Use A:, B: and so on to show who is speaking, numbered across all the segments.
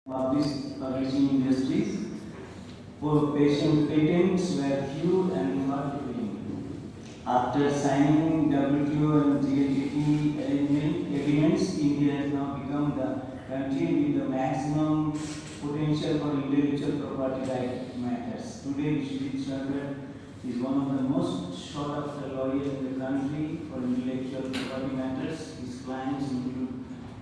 A: publishing industries, for patents were few and hard to win. After signing WTO and GLTT agreements, India has now become the country with the maximum potential for intellectual property right matters. Today, Vishwajit Sarkar is one of the most sought after lawyers in the country for intellectual property matters. His clients include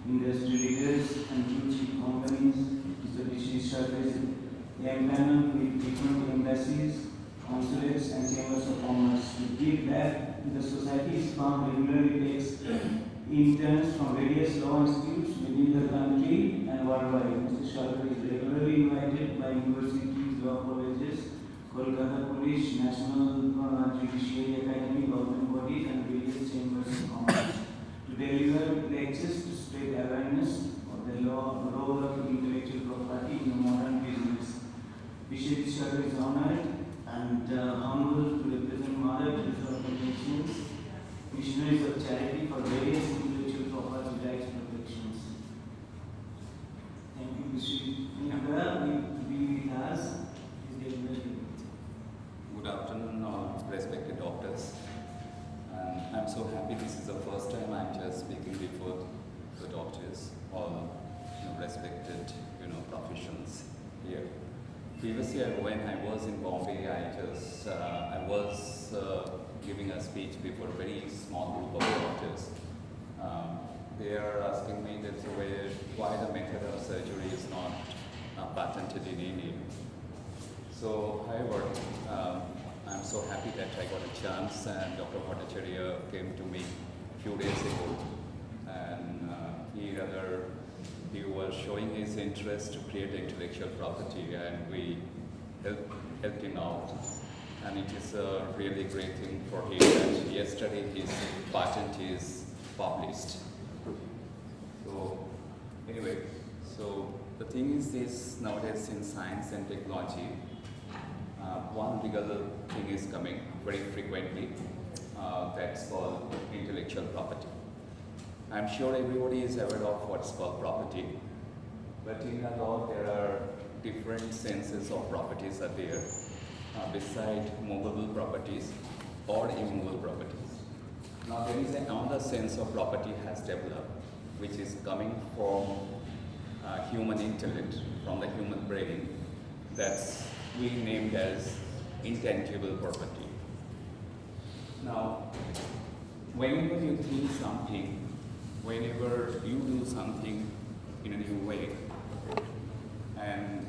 A: industry leaders and blue chip companies. Mr. Vishwajit Sarkar is empaneled with different embassies, consulates, and chambers of commerce. To give back to the society, his firm regularly takes interns from various law institutes within the country and worldwide. Mr. Sarkar is regularly invited by universities, law colleges, Kolkata Police, National Judiciary Academy, government bodies, and various chambers of commerce to deliver lectures to spread awareness of the role of intellectual property in the modern business. Vishwajit Sarkar is honored and humbled to represent Mother Teresa organizations, missionaries of charity for various intellectual property rights protections. Thank you, Vishwajit. To be with us is the university.
B: Good afternoon, all respected doctors. I'm so happy this is the first time I'm just speaking before the doctors, all respected professions here. Previously, when I was in Bombay, I was giving a speech before a very small group of doctors. They are asking me that why the method of surgery is not patented in India. So, however, I'm so happy that I got a chance, and Dr. Bhattacharya came to me a few days ago, and he was showing his interest to create intellectual property, and we helped him out. And it is a really great thing for him that yesterday his patent is published. So, anyway, so the thing is this, nowadays in science and technology, one legal thing is coming very frequently, that's called intellectual property. I'm sure everybody is aware of what's called property, but in the law there are different senses of properties are there, beside movable properties or immovable properties. Now there is another sense of property has developed, which is coming from human intellect, from the human brain, that's we named as intangible property. Now, whenever you think something, whenever you do something in a new way, and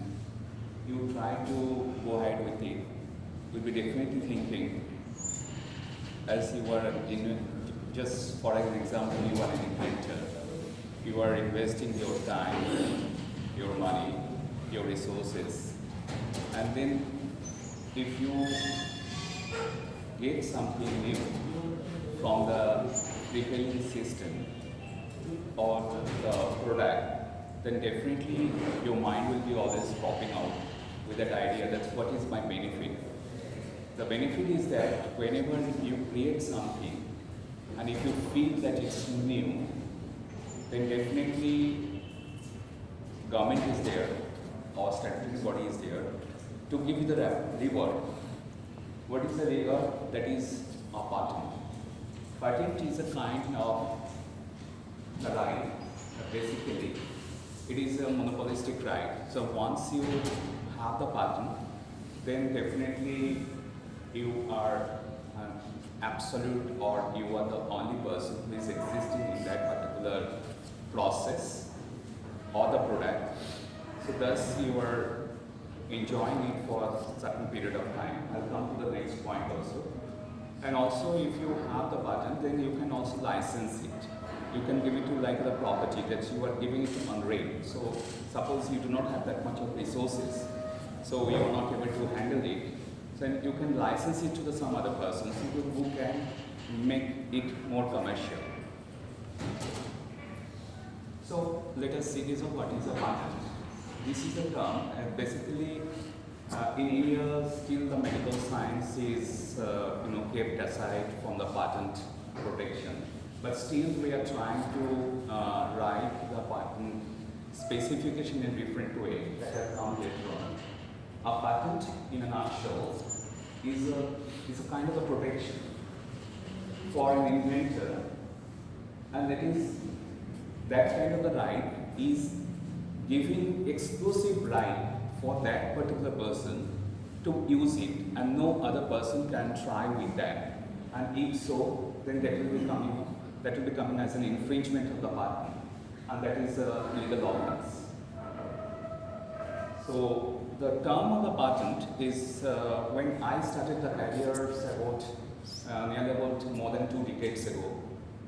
B: you try to go ahead with it, you'll be definitely thinking, as you are just for an example, you are an inventor. You are investing your time, your money, your resources, and then if you get something new from the prevailing system or the product, then definitely your mind will be always popping out with that idea, that's what is my benefit. The benefit is that whenever you create something and if you feel that it's new, then definitely government is there or statutory body is there to give you the reward. What is the reward? That is a patent. Patent is a kind of a right. Basically, it is a monopolistic right. So once you have the patent, then definitely you are an absolute, or you are the only person who is existing in that particular process or the product. So thus you are enjoying it for a certain period of time. I'll come to the next point also. And also if you have the patent, then you can also license it. You can give it to like the property that you are giving it on rent. So suppose you do not have that much of resources, so you are not able to handle it, then you can license it to some other persons who can make it more commercial. So let us see this of what is a patent. This is a term, and basically in India still the medical science is kept aside from the patent protection, but still we are trying to write the patent specification in a different way that has come later on. A patent, in a nutshell, is a kind of a protection for an inventor, and that kind of a right is giving exclusive right for that particular person to use it, and no other person can try with that. And if so, then that will be coming as an infringement of the patent, and that is a legal offense. So the term of the patent is when I started the career nearly about more than 2 decades ago.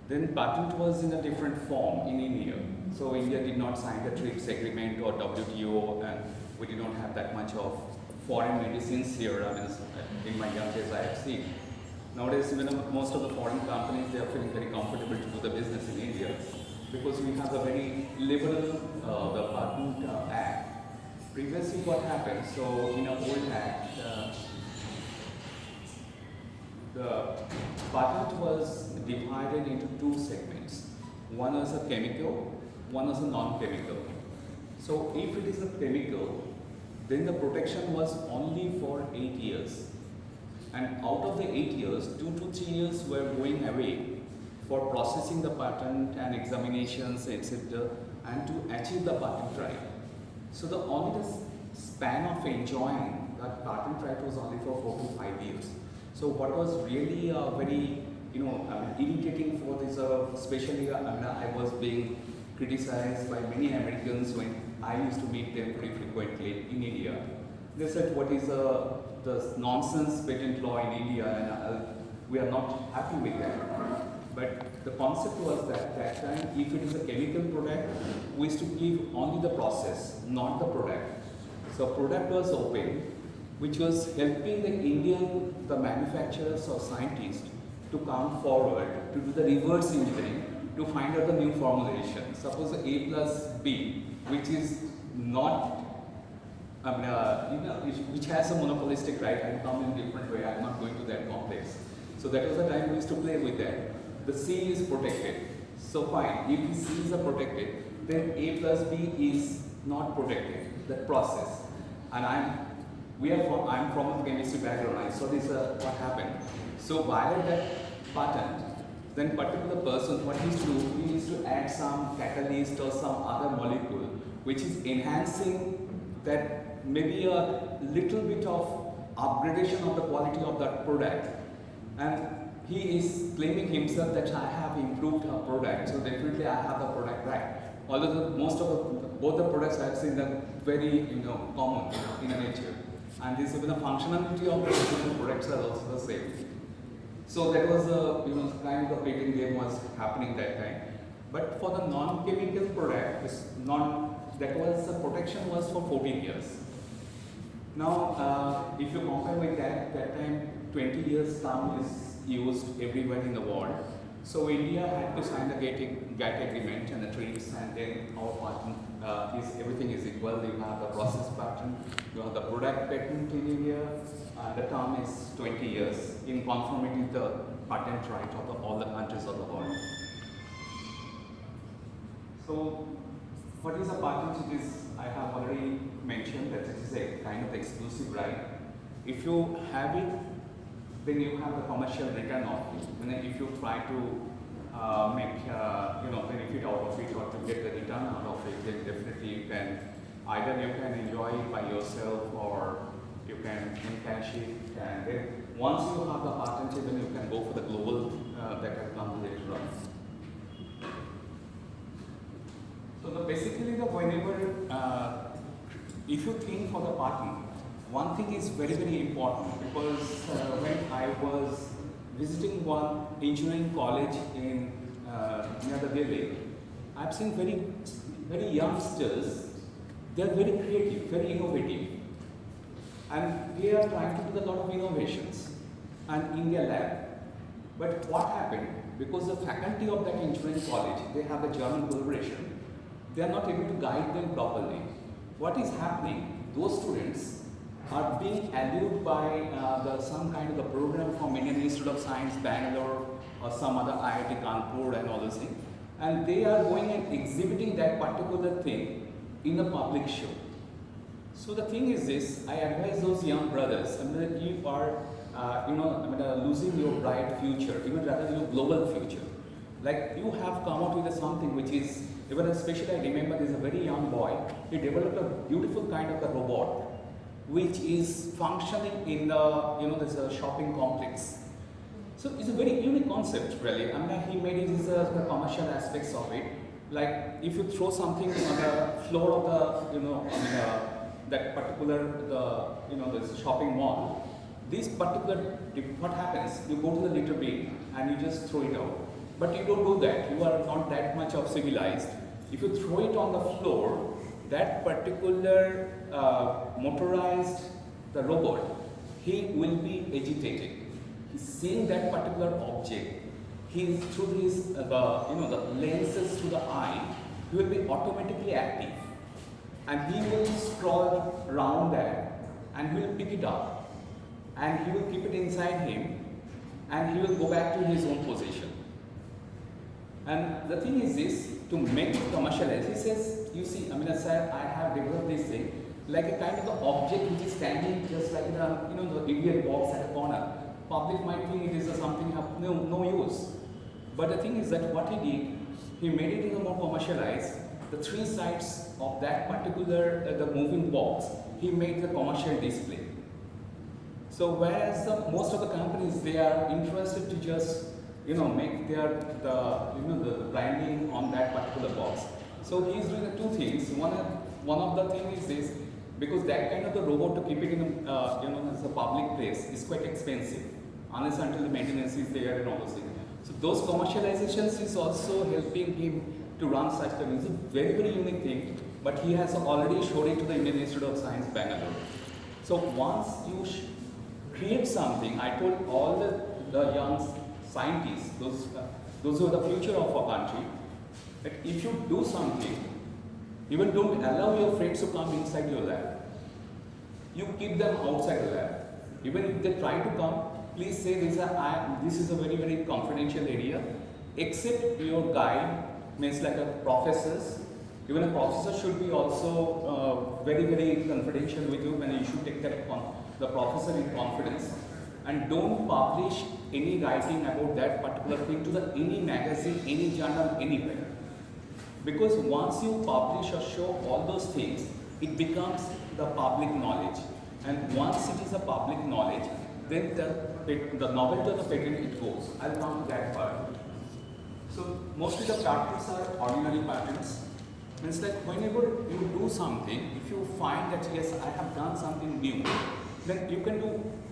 B: Then patent was in a different form in India. So India did not sign the TRIPS agreement or WTO, and we did not have that much of foreign medicines here. I mean, in my young days I have seen. Nowadays, most of the foreign companies, they are feeling very comfortable to do the business in India because we have a very liberal the patent act. Previously, what happened? So in an old act, the patent was divided into 2 segments. One is a chemical, one is a non-chemical. So if it is a chemical, then the protection was only for 8 years. And out of the 8 years, 2 to 3 years were going away for processing the patent and examinations, etc., and to achieve the patent right. So the span of enjoying that patent right was only for 4 to 5 years. So what was really very, irritating for this, especially I was being criticized by many Americans when I used to meet them pretty frequently in India. They said, what is the nonsense patent law in India, and we are not happy with that. But the concept was that time, if it is a chemical product, we used to give only the process, not the product. So product was open, which was helping the manufacturers or scientists to come forward to do the reverse engineering to find out the new formulation. Suppose A plus B, which is not, which has a monopolistic right and come in a different way. I'm not going to that complex. So that was the time we used to play with that. The C is protected. So fine, if C is protected, then A plus B is not protected, that process. And I'm from a chemistry background, I saw this, what happened. So violate that patent, then particular person, what he needs to do, he needs to add some catalyst or some other molecule, which is enhancing that maybe a little bit of upgradation of the quality of that product. And he is claiming himself that I have improved her product, so definitely I have the product right. Although both the products I have seen are very common in nature. And this even the functionality of the products are also the same. So that was kind of the patent game was happening that time. But for the non-chemical product, the protection was for 14 years. Now, if you compare with that time 20 years term is used everywhere in the world. So India had to sign the GATT agreement and the TRIPS, and then our patent everything is equal. You have the process patent, you have the product patent in India, and the term is 20 years in conformity with the patent right of all the countries of the world. So what is a patent? It is, I have already mentioned that it is a kind of exclusive right. If you have it, then you have the commercial return of it. And then if you try to make benefit out of it or to get the return out of it, then definitely you can either enjoy it by yourself or you can encash it. And then once you have the patent, then you can go for the global that will come later on. So basically, whenever if you think for the patent, one thing is very, very important, because when I was visiting one engineering college in near the Delhi, I've seen very, very youngsters. They are very creative, very innovative, and they are trying to do a lot of innovations and in their lab. But what happened? Because the faculty of that engineering college, they have a German collaboration. They are not able to guide them properly. What is happening? Those students are being allured by some kind of a program from Indian Institute of Science, Bangalore, or some other IIT Kanpur and all those things. And they are going and exhibiting that particular thing in a public show. So the thing is this, I advise those young brothers, I mean, you are, losing your bright future, even rather your global future. Like you have come out with something which is, even especially I remember there's a very young boy, he developed a beautiful kind of a robot which is functioning in the, there's a shopping complex. So it's a very unique concept really. I mean, he made it as the commercial aspects of it. Like if you throw something on the floor of the, that particular, this shopping mall, this particular, what happens, you go to the litter bin and you just throw it out. But you don't do that, you are not that much of civilized. If you throw it on the floor, that particular motorized, the robot, he will be agitated. He's seeing that particular object. He through his, the lenses to the eye, he will be automatically active. And he will scroll around that and he will pick it up. And he will keep it inside him and he will go back to his own position. And the thing is this, to make it commercialized, he says, you see, I mean, sir, I have developed this thing like a kind of an object which is standing just like the Indian box at a corner. Public might think it is something of no use. But the thing is that what he did, he made it more commercialized. The three sides of that particular, the moving box, he made the commercial display. So whereas most of the companies, they are interested to just make their the branding on that particular box. So he is doing the two things. One of the thing is this, because that kind of the robot to keep it in as a public place is quite expensive, unless until the maintenance is there and all those things. So those commercializations is also helping him to run such things. It's a very, very unique thing, but he has already showed it to the Indian Institute of Science, Bangalore. So once you create something, I told all the young scientists, those who are the future of our country, that if you do something, even don't allow your friends to come inside your lab. You keep them outside the lab. Even if they try to come, please say this is a very, very confidential area. Except your guide, means like a professors. Even a professor should be also very, very confidential with you, and you should take that the professor in confidence. And don't publish any writing about that particular thing to any magazine, any journal, anywhere. Because once you publish or show all those things, it becomes the public knowledge. And once it is a public knowledge, then the novelty of the patent, it goes. I'll come to that part. So mostly the patents are ordinary patents. Means like whenever you do something, if you find that yes, I have done something new, then you can do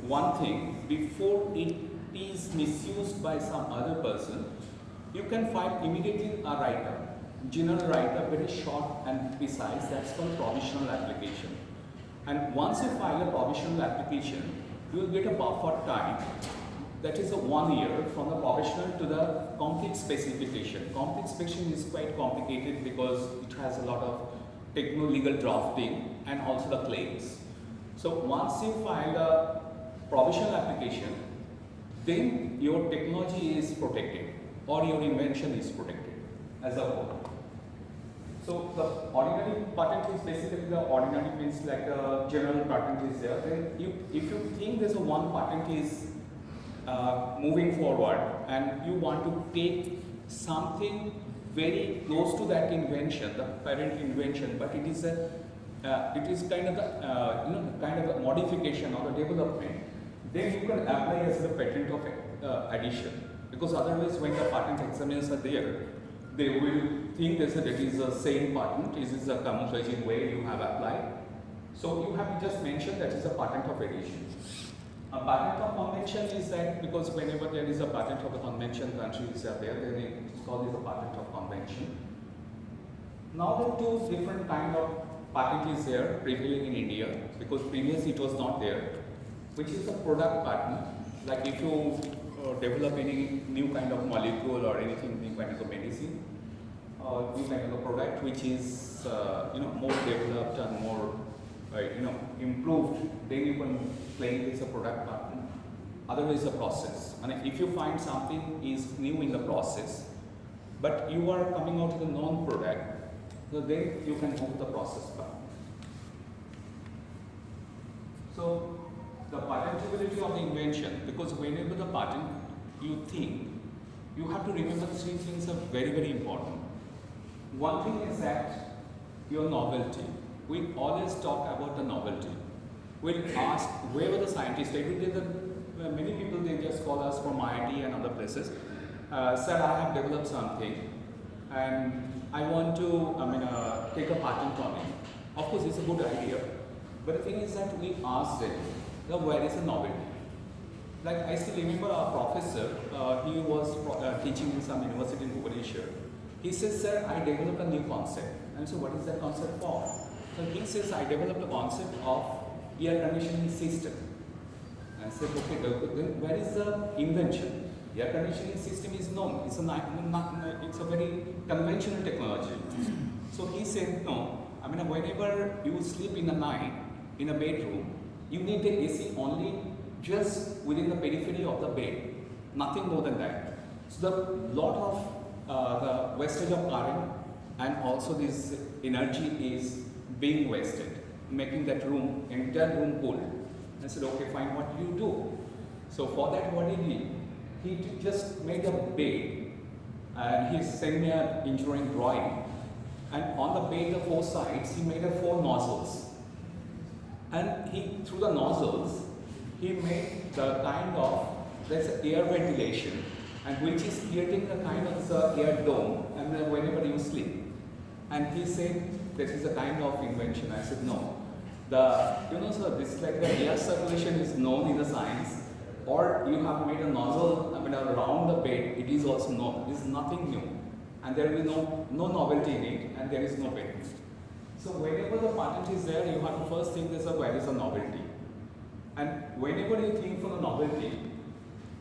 B: one thing before it is misused by some other person. You can file immediately a write-up. General write-up, very short and precise, that's called provisional application. And once you file a provisional application, you will get a buffer time, that is 1 year from the provisional to the complete specification. Complete specification is quite complicated because it has a lot of techno-legal drafting and also the claims. So once you file a provisional application, then your technology is protected or your invention is protected as a whole. So the ordinary patent is basically the ordinary means like a general patent is there. Then if you think there's a one patent is moving forward and you want to take something very close to that invention, the parent invention, but it is kind of a modification or a development, then you can apply as a patent of addition. Because otherwise, when the patent examiners are there, they will think that it is the same patent, this is a camouflaging way you have applied. So you have to just mention that is a patent of addition. A patent of convention is that because whenever there is a patent of a convention, countries are there, then it's called as a patent of convention. Now there are two different kind of patent is there prevailing in India, because previously it was not there, which is a product patent. Like if you develop any new kind of molecule or anything, new kind of medicine, or new kind of a product which is more developed and more improved, then you can claim it as a product patent. Otherwise, a process. And if you find something is new in the process, but you are coming out with a known product, So then you can move the process back. So the patentability of the invention, because whenever the patent you think, you have to remember three things are very, very important. One thing is that your novelty. We always talk about the novelty. We'll ask where were the scientists. Every day, many people they just call us from IIT and other places. Sir, I have developed something, and I want to take a patent on it. Of course, it's a good idea, but the thing is that we ask them, where is the novelty? Like I still remember our professor. He was teaching in some university in Bhubaneswar. He says, "Sir, I developed a new concept." And so, what is that concept for? So he says, "I developed a concept of air conditioning system." And I said, "Okay, then where is the invention? Air conditioning system is known. It's a very conventional technology." So he said, "No. Whenever you sleep in the night in a bedroom, you need the AC only just within the periphery of the bed, nothing more than that. So the lot of the wastage of current and also this energy is being wasted, making that room, entire room cold." I said, "Okay, fine, what do you do?" So for that, what he did, he just made a bed and he sent me an engineering drawing. And on the bed, the four sides, he made 4 nozzles. And through the nozzles, he made the kind of, there's air ventilation, and which is creating a kind of air dome, and then whenever you sleep. And he said, this is a kind of invention. I said, "No. Sir, this is like the air circulation is known in the science, or you have made a nozzle around the bed, it is also known. This is nothing new. And there will be no novelty in it, and there is no patent." So whenever the patent is there, you have to first think where is the novelty. And whenever you think for the novelty,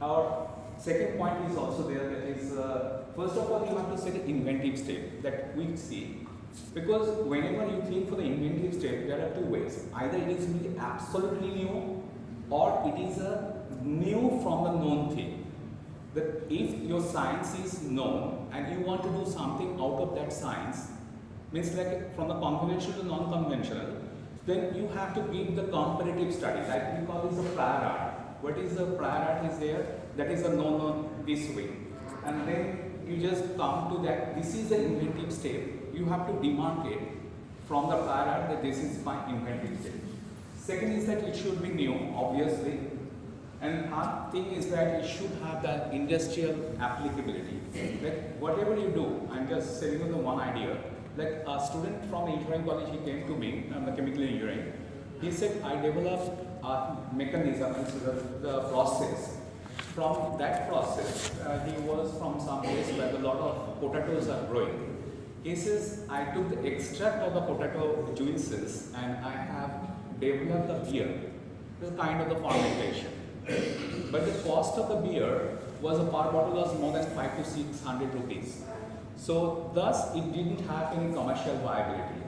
B: our second point is also there, that is, first of all, you have to set an inventive step that we see. Because whenever you think for the inventive step, there are 2 ways. Either it is really absolutely new, or it is a new from the known thing. That if your science is known and you want to do something out of that science, means like from the conventional to non-conventional, then you have to give the comparative study, like we call this a prior art. What is the prior art is there? That is a known this way. And then you just come to that, this is the inventive step. You have to demarcate from the prior art that this is my inventive step. Second is that it should be new, obviously. And third thing is that it should have that industrial applicability. Like whatever you do, I'm just saying the one idea. Like a student from engineering college, he came to me, the chemical engineering. He said, "I developed a mechanism, the process. From that process, he was from some place where a lot of potatoes are growing. He says, "I took the extract of the potato juices and I have developed the beer." This is kind of the fermentation. But the cost of the beer was per bottle was more than 500 to 600 rupees. So thus it didn't have any commercial viability.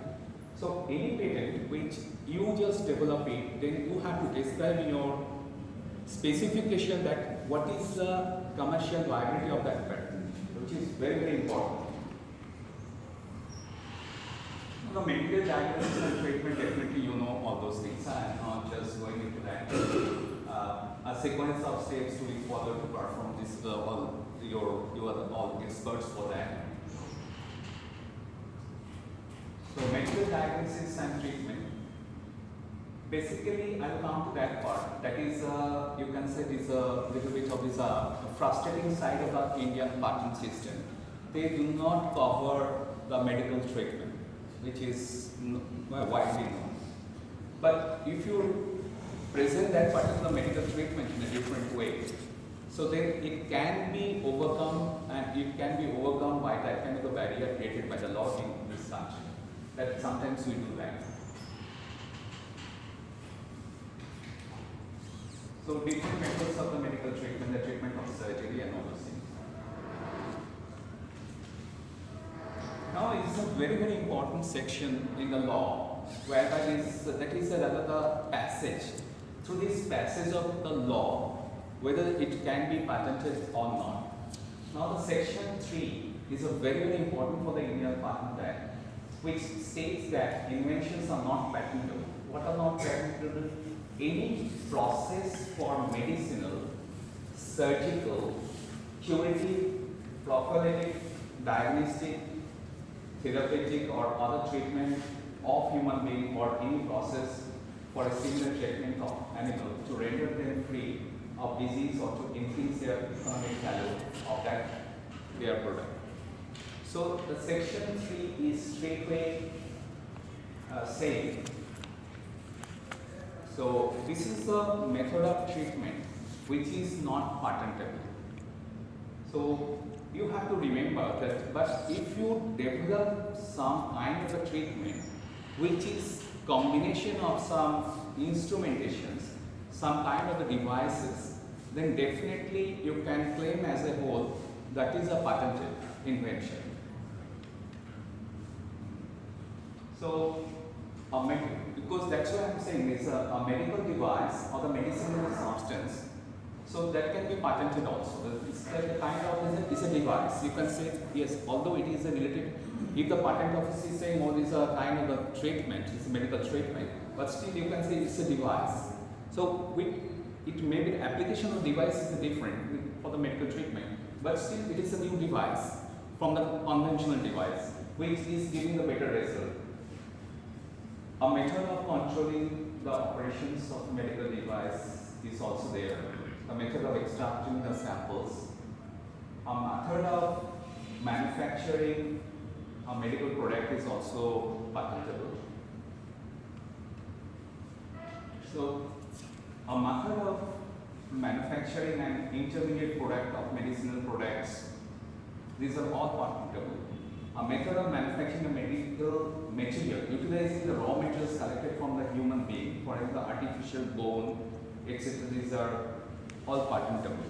B: So any patent which you just develop it, then you have to describe in your specification that what is the commercial viability of that patent, which is very, very important. The material diagnosis and treatment, definitely you know all those things. I am not just going into that. A sequence of steps to be followed to perform this. You are all experts for that. So material diagnosis and treatment. Basically, I'll come to that part. That is, you can say, this a little bit of this frustrating side of the Indian patent system. They do not cover the medical treatment, which is widely known. But if you present that particular medical treatment in a different way, so then it can be overcome, and it can be overcome by that kind of a barrier created by the law in this country. That sometimes we do that. So different methods of the medical treatment, the treatment of surgery and all those things. Now it is a very, very important section in the law, whereby that is another passage. Through this passage of the law, whether it can be patented or not. Now the section 3 is a very, very important for the Indian Patent Act. which states that inventions are not patentable. What are not patentable? Any process for medicinal, surgical, curative, prophylactic, diagnostic, therapeutic or other treatment of human being or any process for a similar treatment of animal to render them free of disease or to increase their economic value of that their product. So the section 3 is straightway saying, so this is the method of treatment which is not patentable. So you have to remember that, but if you develop some kind of a treatment which is combination of some instrumentations, some kind of the devices, then definitely you can claim as a whole that is a patented invention. So, because that's what I'm saying, it's a medical device or the medicinal substance. So that can be patented also. It's like a kind of is a device. You can say yes, although it is a related. If the patent office is saying, oh, this is a kind of a treatment, it's a medical treatment, but still you can say it's a device. So it may be the application of device is different for the medical treatment, but still it is a new device from the conventional device, which is giving a better result. A method of controlling the operations of medical device is also there. A method of extracting the samples. A method of manufacturing a medical product is also patentable. So, a method of manufacturing an intermediate product of medicinal products, these are all patentable. A method of manufacturing a medical material, utilizing the raw materials collected from the human being, for example, artificial bone, etc. These are all patentable.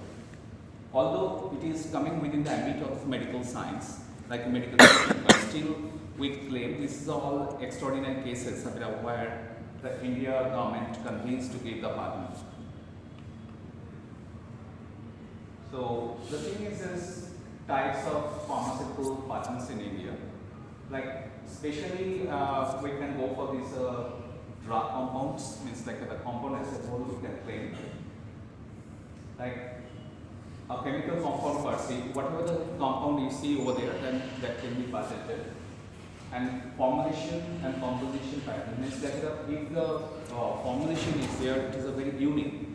B: Although it is coming within the ambit of medical science, like medical treatment, but still we claim this is all extraordinary cases where the India government convenes to give the patent. So the thing is types of pharmaceutical patents in India. Like especially we can go for these drug compounds, means like the compound as a whole we can claim. Like a chemical compound per se, whatever the compound you see over there, then that can be patented. And formulation and composition patent means that if the formulation is there, it is a very unique.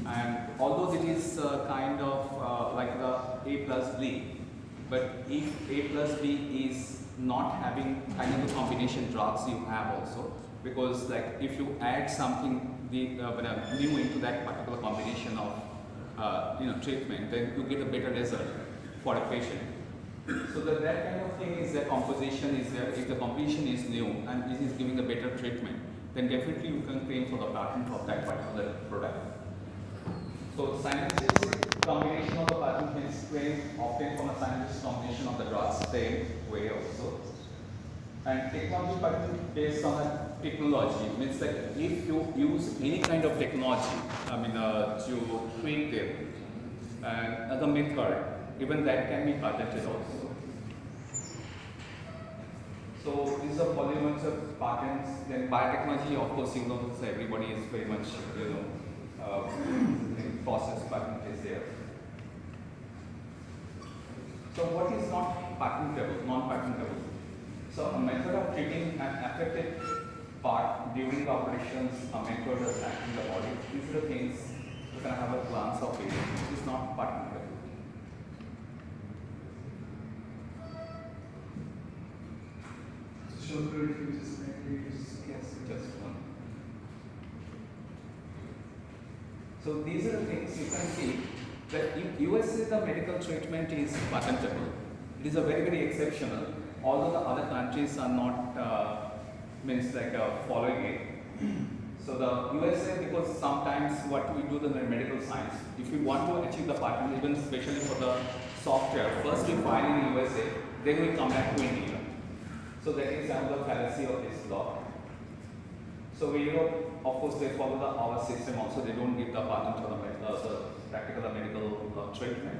B: And although it is kind of like the A plus B, but if A plus B is not having kind of the combination drugs you have also, because like if you add something new into that particular combination of treatment, then you get a better result for a patient. So that kind of thing is the composition is there. If the composition is new and it is giving a better treatment, then definitely you can claim for the patent of that particular product. So synergistic combination of the patent means claim obtained from a synergistic combination of the drugs, same way also. And technology patent based on a technology means that if you use any kind of technology, to treat them, and the method, even that can be patented also. So these are polymers of patents. Then biotechnology, of course, you know, so everybody is very much, process patent is there. So what is not patentable, non-patentable? So a method of treating an affected part during the operations, a method of acting the body. These are the things you can have a glance of it. It is not patentable.
C: So could you just maybe
B: Just one. So these are the things you can see that in USA the medical treatment is patentable. It is a very, very exceptional. Although the other countries are not following it. So the USA, because sometimes what we do in the medical science, if we want to achieve the patent, even especially for the software, first we file in USA, then we come back to India. So that is another fallacy of this law. So we, of course, they follow our system also. They don't give the patent for the practical medical treatment.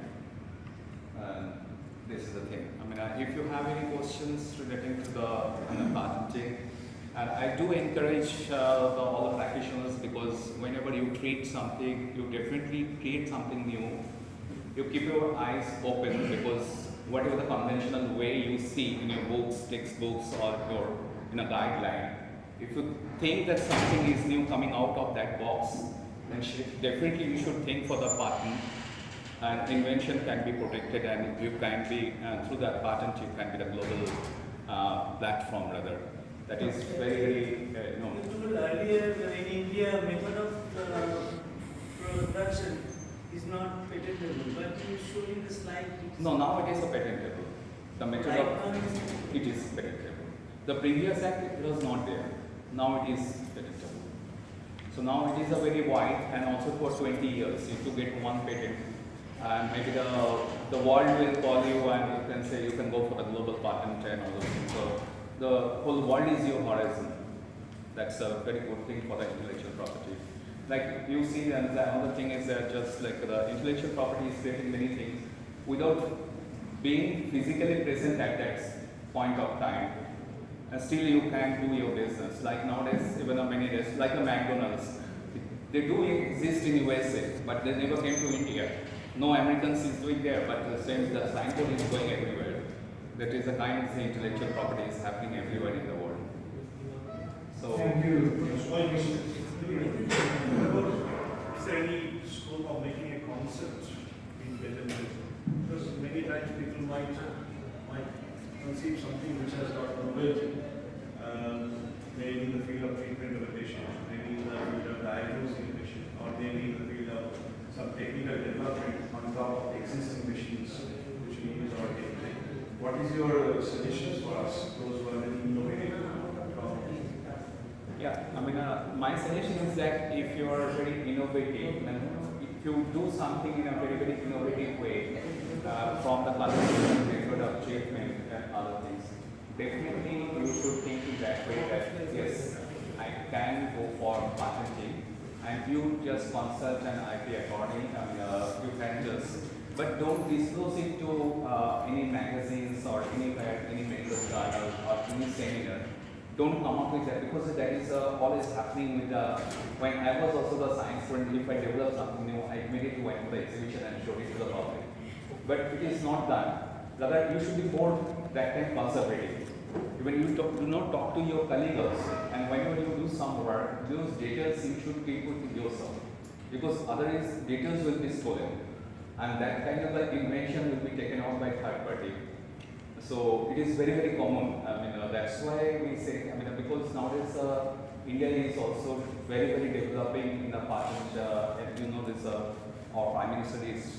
B: this is the thing. I mean, if you have any questions relating to the patenting, and I do encourage all the practitioners, because whenever you create something, you definitely create something new. You keep your eyes open, because whatever the conventional way you see in your books, textbooks, or your in a guideline, if you think that something is new coming out of that box, then definitely you should think for the patent. And invention can be protected, and you can be through that patent you can be the global platform rather. That is very no.
D: You told earlier in India, method of production is not patentable, but you showed in the slide.
B: No, now it is a patentable. The method of it is patentable. The previous act it was not there. Now it is patentable. So now it is a very wide, and also for 20 years, if you get one patent, and maybe the world will call you and you can say you can go for the global patent and all those things. So the whole world is your horizon. That's a very good thing for the intellectual property. Like you see, and the other thing is that just like the intellectual property is creating many things without being physically present at that point of time. And still you can do your business. Like nowadays, even many days, like the McDonald's, they do exist in USA, but they never came to India. No Americans is doing there, but the same, the signboard is going everywhere. That is the kind of intellectual property is happening everywhere in the world. So,
C: Thank you. Is there any scope of making a concept in patented? Because many times people might conceive something which has got novelty, maybe in the field of treatment of a patient, maybe in the field of diagnosing a patient, or maybe in the field of some technical development on top of existing machines which we use already. What is your suggestions for us, those who are very innovative?
B: yeah, I mean, my suggestion is that if you are very innovative, and if you do something in a very, very innovative way, from the conventional method of treatment and other things, definitely you should think in that way that yes, I can go for patenting, and you just consult an IP attorney, and you can just, but don't disclose it to any magazines or anywhere, any medical journal or any seminar. Don't come up with that, because that is always happening with when I was also the science student, if I develop something new, I immediately went to the exhibition and showed it to the public. But it is not done. Rather, you should be more that time conservative. When you do not talk to your colleagues, and whenever you do some work, those details you should keep with yourself, because otherwise details will be stolen, and that kind of like invention will be taken out by third party. So it is very, very common. I mean, that's why we say, I mean, because nowadays India is also very, very developing in the patent, and you know this, our Prime Minister is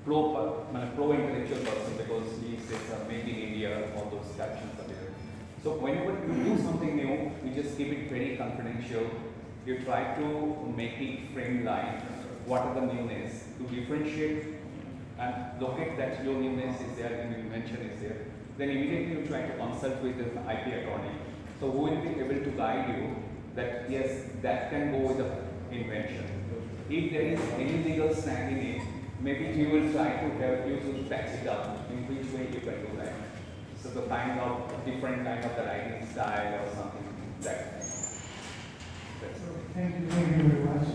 B: pro-intellectual person, because he says make in India, all those captions are there. So whenever you do something new, you just keep it very confidential. You try to make it frame line, what are the newness, to differentiate and locate that your newness is there and invention is there. Then immediately you try to consult with the IP attorney. So who will be able to guide you that yes, that can go with the invention. If there is any legal snag in it, maybe he will try to help you to patch it up, in which way you can do that. So the kind of different kind of the writing style or something like that.
C: Thank you very much.